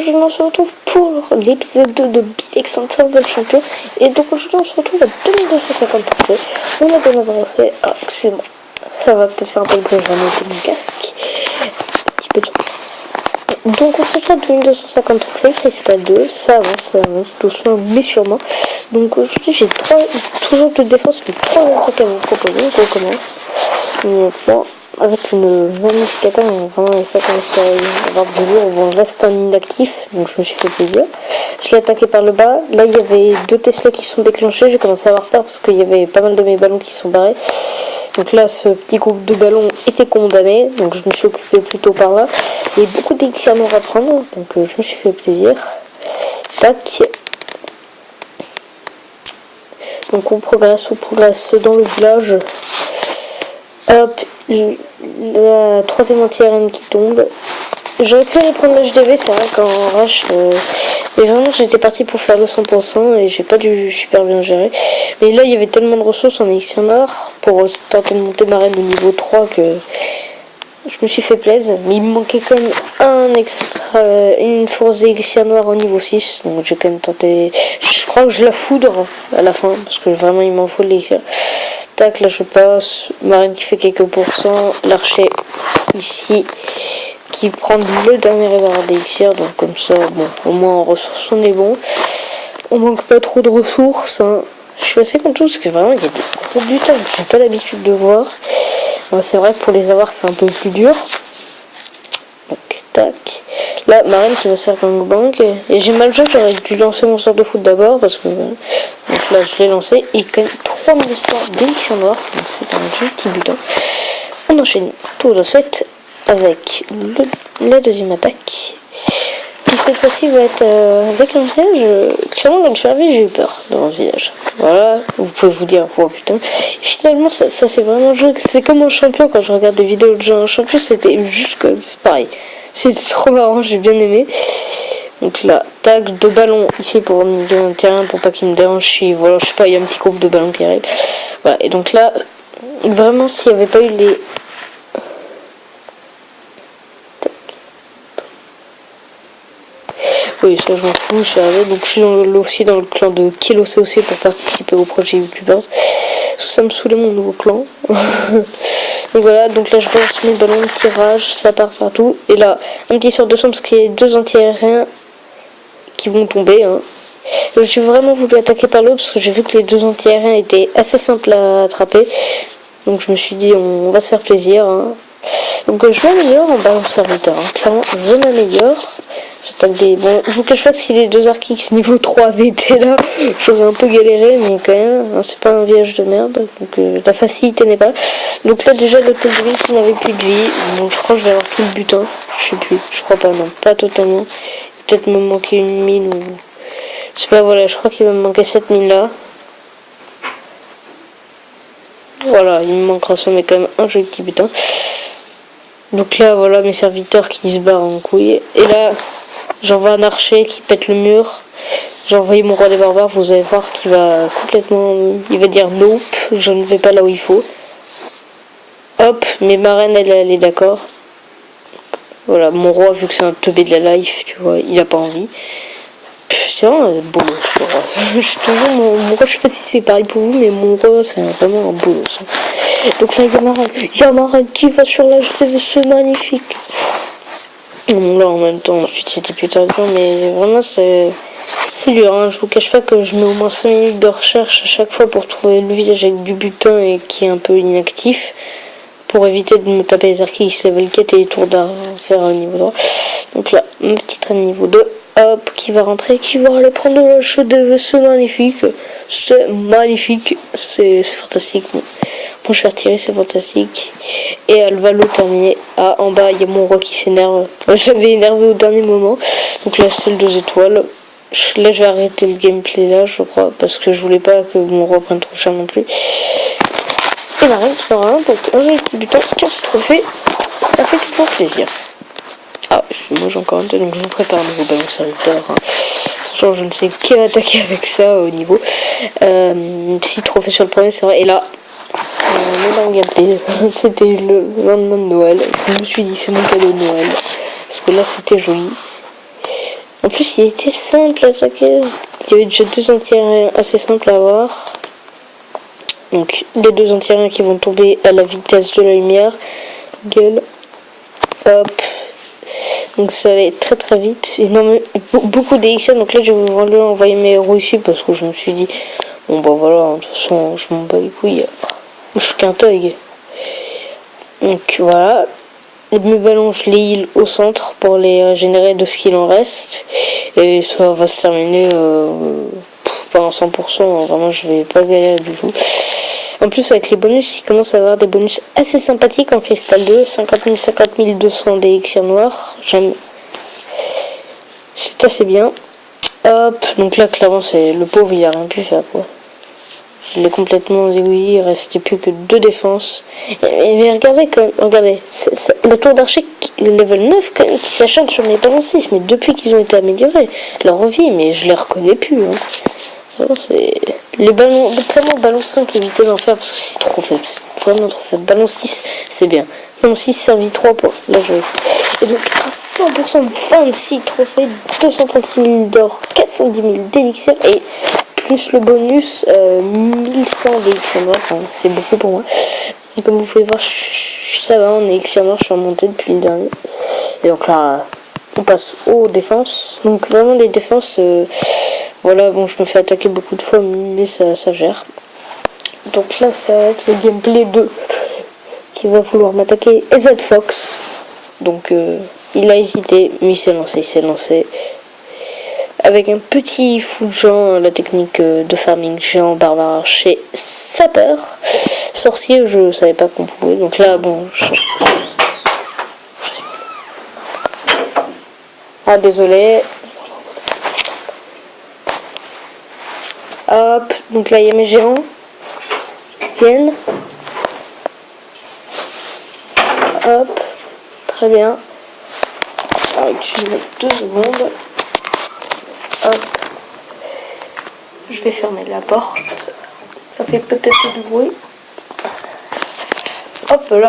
aujourd'hui on se retrouve pour l'épisode 2 de BX Survival Champion. Et donc aujourd'hui on se retrouve à 2250 trophées. On a bien avancé. Ah, excusez-moi, ça va peut-être faire un peu de bruit, j'en ai mon casque. Un petit peu de son. Donc on se retrouve à 2250 trophées, cristal 2, ça avance doucement mais sûrement. Donc aujourd'hui j'ai toujours de défense mais 3 attaques à vous proposer, donc on commence. Mais bon, avec une magnifique attaque, vraiment ça commence à avoir du lourd. Bon là c'est un inactif, donc je me suis fait plaisir. Je l'ai attaqué par le bas, là il y avait 2 Tesla qui sont déclenchés, j'ai commencé à avoir peur parce qu'il y avait pas mal de mes ballons qui sont barrés. Donc là ce petit groupe de ballons était condamné, donc je me suis occupé plutôt par là. Il y a beaucoup d'élixir à prendre, donc je me suis fait plaisir. Tac. Donc on progresse dans le village. Hop, la troisième anti-RN qui tombe. J'aurais pu aller prendre l'HDV, c'est vrai qu'en rush, mais vraiment j'étais parti pour faire le 100% et j'ai pas dû super bien gérer. Mais là il y avait tellement de ressources en élixir noir pour tenter de monter ma reine au niveau 3 que je me suis fait plaisir. Mais il me manquait quand même une force élixir noir au niveau 6, donc j'ai quand même tenté. Je crois que je la foudre à la fin parce que vraiment il m'en faut de l'élixir. Tac, là je passe, marine qui fait quelques pourcents, l'archer ici qui prend le dernier réverbère d'élixir, donc comme ça, bon, au moins en ressources on est bon. On manque pas trop de ressources, hein. Je suis assez content parce que vraiment il y a des gros butins que j'ai pas l'habitude de voir. C'est vrai que pour les avoir c'est un peu plus dur. Donc tac. Là, marine qui va se faire gangbang. Et j'ai mal joué, j'aurais dû lancer mon sort de foot d'abord parce que. Donc là je l'ai lancé. Et il gagne 3100 d'élixir noir. Donc c'est un joli petit butin. On enchaîne tout de suite avec la deuxième attaque. Qui cette fois-ci va être avec un village. Clairement quand je suis arrivé j'ai eu peur dans le village. Voilà, vous pouvez vous dire, oh putain. Et finalement ça c'est vraiment joué. C'est comme un champion quand je regarde des vidéos de gens en champion, c'était juste que pareil. C'était trop marrant, j'ai bien aimé. Donc là, tac, 2 ballons ici pour me donner un terrain pour pas qu'il me dérange. Voilà, je sais pas, il y a un petit groupe de ballons qui arrive. Voilà, et donc là, vraiment s'il n'y avait pas eu les... Oui, ça je m'en fous, je suis arrivé. Donc je suis aussi dans le clan de Kilo COC pour participer au projet YouTubers. Ça me saoulait mon nouveau clan. Donc voilà, donc là je balance mes ballons de tirage, ça part partout. Et là, un petit sort de son parce qu'il y a 2 anti-aériens qui vont tomber. Hein. Donc j'ai vraiment voulu attaquer par l'eau parce que j'ai vu que les 2 anti-aériens étaient assez simples à attraper. Donc je me suis dit on va se faire plaisir. Hein. Donc je m'améliore en ballon serviteur. Hein. Clairement, je m'améliore. J'attaque des... Bon, je vous cache pas que si les 2 Arkix niveau 3 avaient été là, j'aurais un peu galéré, mais quand même, hein, c'est pas un village de merde, donc la facilité n'est pas là. Donc là déjà l'hôtel de ville qui n'avait plus de vie, donc je crois que je vais avoir tout le butin, je sais plus, je crois pas, non, pas totalement. Peut-être me manquer une mine ou... Je sais pas, voilà, je crois qu'il va me manquer 7000 là. Voilà, il me manquera ça, mais quand même un joli petit butin. Donc là, voilà mes serviteurs qui se barrent en couille. Et là... J'envoie un archer qui pète le mur. J'ai envoyé mon roi des barbares. Vous allez voir qu'il va complètement... Il va dire nope, je ne vais pas là où il faut. Hop, mais ma reine elle est d'accord. Voilà, mon roi vu que c'est un teubé de la life, tu vois, il a pas envie. C'est vraiment un bolos, je crois. Je te jure, mon roi, je sais pas si c'est pareil pour vous, mais mon roi c'est vraiment un bolos. Donc là il y a ma reine qui va sur la jetée, c'est magnifique. Bon, là en même temps ensuite c'était putain dur, mais vraiment c'est dur, hein. Je vous cache pas que je mets au moins 5 minutes de recherche à chaque fois pour trouver le village avec du butin et qui est un peu inactif pour éviter de me taper les archis level 4 et les tours d'art faire un niveau 3. Donc là ma petite reine niveau 2, hop, qui va rentrer, qui va aller prendre le jeu de c'est magnifique, c'est fantastique. Bon, je vais retirer, c'est fantastique. Et elle va le terminer. Ah, en bas, il y a mon roi qui s'énerve. J'avais énervé au dernier moment. Donc là, c'est le 2 étoiles. Là, je vais arrêter le gameplay là, je crois. Parce que je voulais pas que mon roi prenne trop cher non plus. Et la reine qui aura un. Donc, un joli petit butin, 15 trophées. Ça fait toujours plaisir. Ah, moi j'ai encore un peu. Donc, je vous prépare un nouveau ballon serviteur. Hein. Genre, je ne sais qui va attaquer avec ça au niveau. 6 trophées sur le premier, c'est vrai. Et là. On est dans le gameplay. C'était le lendemain de Noël. Je me suis dit c'est mon cadeau de Noël. Parce que là c'était joli. En plus, il était simple à attaquer. Il y avait déjà 2 anti-aériens assez simples à avoir. Donc, les 2 anti-aériens qui vont tomber à la vitesse de la lumière. Gueule. Hop. Donc, ça allait très très vite. Beaucoup d'élixir. Donc là, je vais vraiment envoyer mes héros ici parce que je me suis dit, bon bah voilà, de toute façon, je m'en bats les couilles. Je suis qu'un thug. Donc voilà. Mes ballons, je les heal au centre pour les régénérer de ce qu'il en reste. Et ça va se terminer pendant 100%. Vraiment, je vais pas galérer du tout. En plus, avec les bonus, il commence à avoir des bonus assez sympathiques en cristal 2. 50 000, 50 200 d'élixir noir. J'aime. C'est assez bien. Hop, donc là, clairement, c'est le pauvre, il a rien pu faire, quoi. Je l'ai complètement aiguillé, il restait plus que 2 défenses. Mais regardez quand même, regardez, la tour d'archer level 9 quand même, qui s'acharne sur mes ballons 6, mais depuis qu'ils ont été améliorés, leur vie, mais je les reconnais plus. Hein. Vraiment, c'est. Les ballons, clairement, ballon 5, évitez d'en faire parce que c'est trop faible. C'est vraiment trop faible. Ballon 6, c'est bien. Ballon 6 servit 3 pour la jouer. Et donc, 100% de 26 trophées, 236 000 d'or, 410 000 d'élixir et plus le bonus 1100 d'élixir noir, enfin, c'est beaucoup pour moi. Et comme vous pouvez voir, ça va, en élixir noir, je suis remonté depuis le dernier. Et donc là, on passe aux défenses. Donc vraiment les défenses, voilà, bon, je me fais attaquer beaucoup de fois, mais ça gère. Donc là, ça va être le gameplay 2 qui va vouloir m'attaquer Z Fox. Donc il a hésité, mais il s'est lancé. Avec un petit fou de géant, la technique de farming géant, barbare, archer, sapeur. Sorcier, je savais pas qu'on pouvait. Donc là, bon. Ah, désolé. Hop, donc là, il y a mes géants. Ils viennent. Hop, très bien. Alors, je vais 2 secondes. Hop. Je vais fermer la porte. Ça fait peut-être du bruit. Hop là.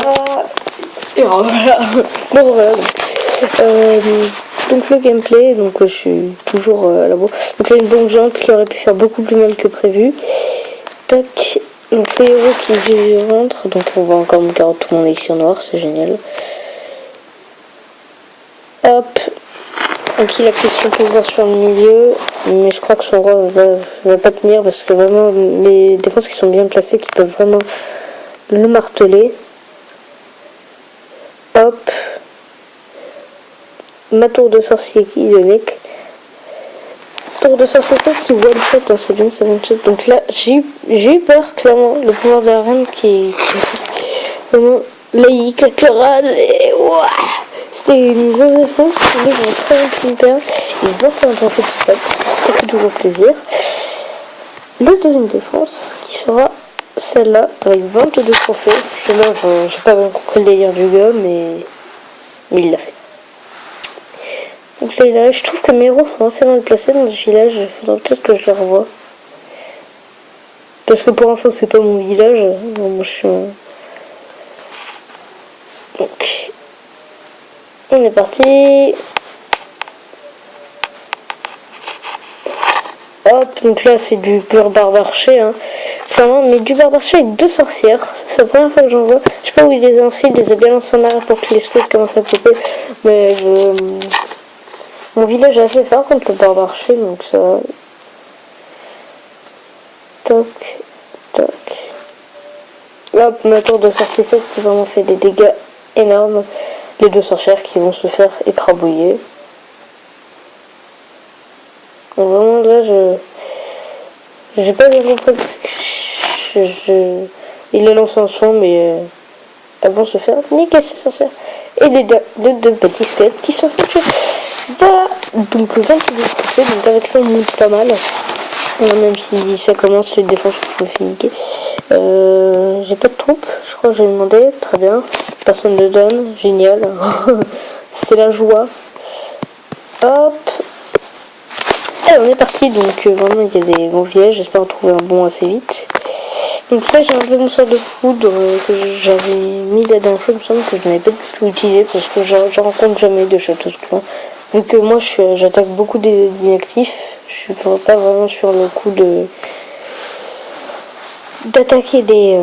Et voilà. Bon voilà. Donc le gameplay, donc je suis toujours à la bourre. Donc là une bombe géante qui aurait pu faire beaucoup plus mal que prévu. Tac. Donc les héros qui rentrent. Donc on va encore me carotte tout mon élixir noir, c'est génial. Hop. Donc il a pris son pouvoir sur le milieu, mais je crois que son roi va pas tenir parce que vraiment les défenses qui sont bien placées qui peuvent vraiment le marteler. Hop. Ma tour de sorcier qui le mec. Tour de sorcier qui one shot, hein, c'est bien ça one shot. Donc là j'ai eu peur clairement, le pouvoir de la reine qui vraiment là il claque le rad et ouah. C'était une grosse réponse, ils vont très bien pu me perdre. Et 21 trophées de fait, ça fait toujours plaisir. La deuxième défense qui sera celle-là avec 22 trophées. Là, j'ai pas bien compris le délire du gars, mais il l'a fait. Donc là, je trouve que mes héros sont assez mal placés dans ce village. Il faudra peut-être que je les revoie. Parce que pour info, c'est pas mon village. Bon, moi, je suis donc. On est parti. Hop, donc là c'est du pur barbarché, hein. Clairement, mais du barbarché avec 2 sorcières. C'est la première fois que j'en vois. Je sais pas où il les a lancés, il les a bien lancés en arrière pour que les squelettes commencent à popper. Mais mon village est assez fort contre le barbarché, donc ça. Toc, toc. Hop, ma tour de sorcier 7 qui vraiment fait des dégâts énormes. Les 2 sorcières qui vont se faire écrabouiller. Donc vraiment là j'ai pas bien compris. Il les lance en soin mais elles vont se faire niquer ces sorcières. Et les deux petits squelettes qui sont fait tuer. Voilà. Donc le 22 côté, donc avec ça on monte pas mal. Même si ça commence les défenses je me fais niquer. J'ai pas de troupes, je crois que j'ai demandé, très bien. Personne ne donne, génial. C'est la joie. Hop. Et on est parti, donc vraiment il y a des bons villages, j'espère en trouver un bon assez vite. Donc là j'ai un peu mon sort de foudre que j'avais mis la dernière fois, il me semble que je n'avais pas du tout utilisé parce que je rencontre jamais de château de clan. Vu que moi j'attaque beaucoup d'inactifs, je suis pas vraiment sur le coup d'attaquer des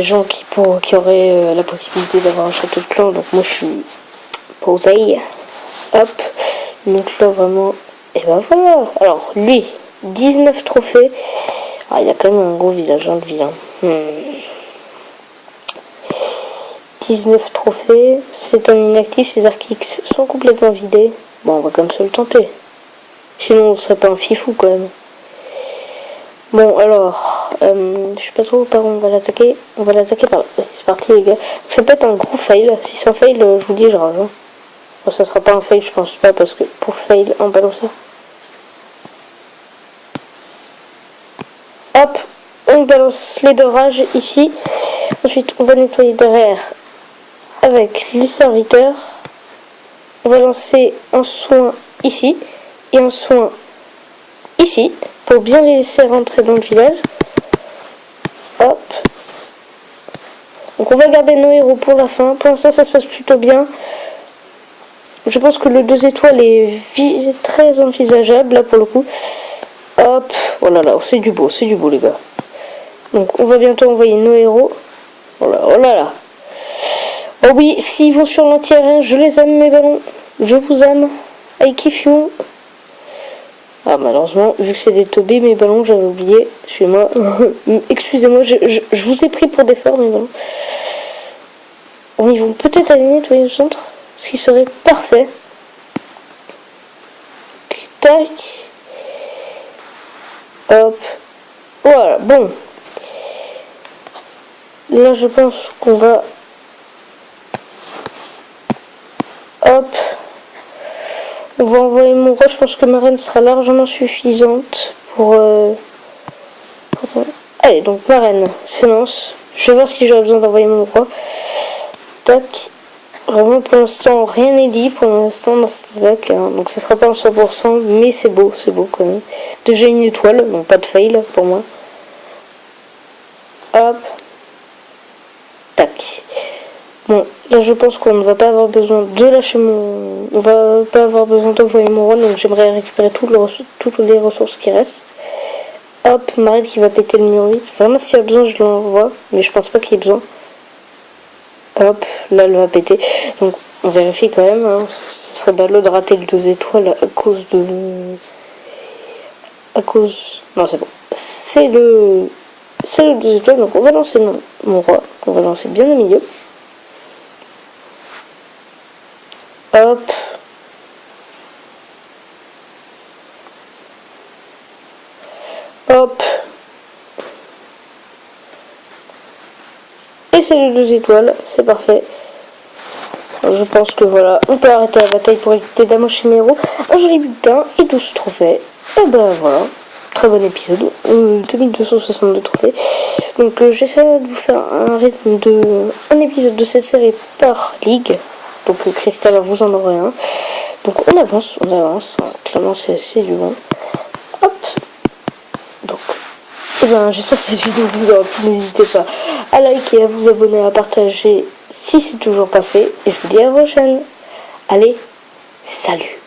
gens qui auraient la possibilité d'avoir un château de clan. Donc moi je suis posé. Hop. Donc là vraiment. Et ben voilà. Alors lui, 19 trophées. Ah, il a quand même un gros village, hein, le vilain. 19 trophées. C'est un inactif, ses arcs X sont complètement vidés. Bon, on va quand même se le tenter. Sinon on serait pas un fifou quand même. Bon alors, je sais pas trop par où on va l'attaquer. On va l'attaquer par là. C'est parti les gars. Ça peut être un gros fail. Si c'est un fail, je vous dis, je rage. Hein. Bon, ça sera pas un fail, je pense pas, parce que pour fail, on balance ça. Hop, on balance les deux rages ici. Ensuite, on va nettoyer derrière avec les serviteurs. On va lancer un soin ici et un soin ici pour bien les laisser rentrer dans le village. Hop. Donc on va garder nos héros pour la fin. Pour l'instant ça se passe plutôt bien. Je pense que le 2 étoiles est très envisageable là pour le coup. Hop. Oh là là, c'est du beau les gars. Donc on va bientôt envoyer nos héros. Oh là là. Oh oui, s'ils vont sur l'anti-aérien, je les aime mes ballons. Je vous aime. I kiff you. Ah malheureusement, vu que c'est des Tobé, mes ballons, j'avais oublié. Excusez-moi. Excusez-moi, je vous ai pris pour des forts mes ballons. Bon, ils vont peut-être aller nettoyer le centre, ce qui serait parfait. Tac. Hop. Voilà, bon. Là, je pense qu'on va... Hop. On va envoyer mon roi. Je pense que ma reine sera largement suffisante pour... Allez, donc ma reine s'élance. Je vais voir si j'aurai besoin d'envoyer mon roi. Tac. Vraiment, pour l'instant, rien n'est dit pour l'instant dans cette attaque. Hein. Donc, ce sera pas en 100%, mais c'est beau quand même. Déjà une étoile, donc pas de fail pour moi. Hop. Tac. Bon, là je pense qu'on ne va pas avoir besoin de lâcher mon... On va pas avoir besoin d'envoyer mon roi, donc j'aimerais récupérer toutes les ressources qui restent. Hop, Marie qui va péter le mur 8. Vraiment s'il y a besoin je l'envoie, mais je pense pas qu'il y ait besoin. Hop, là elle va péter. Donc on vérifie quand même, hein. Ce serait ballot de rater le 2 étoiles à cause de... Non c'est bon. C'est le 2 étoiles, donc on va lancer mon roi. On va lancer bien au milieu. Hop. Hop. Et c'est le 2 étoiles, c'est parfait. Alors, je pense que voilà, on peut arrêter la bataille pour éviter d'amocher mes héros. Un joli butin et 12 trophées. Et ben voilà, très bon épisode. 2262 trophées. Donc j'essaierai de vous faire un épisode de cette série par ligue. Donc Cristal, vous en aurez un. Donc on avance. Clairement c'est du bon. Hop. Donc, eh ben, j'espère que cette vidéo vous aura plu. N'hésitez pas à liker, à vous abonner, à partager si c'est toujours pas fait. Et je vous dis à la prochaine. Allez, salut.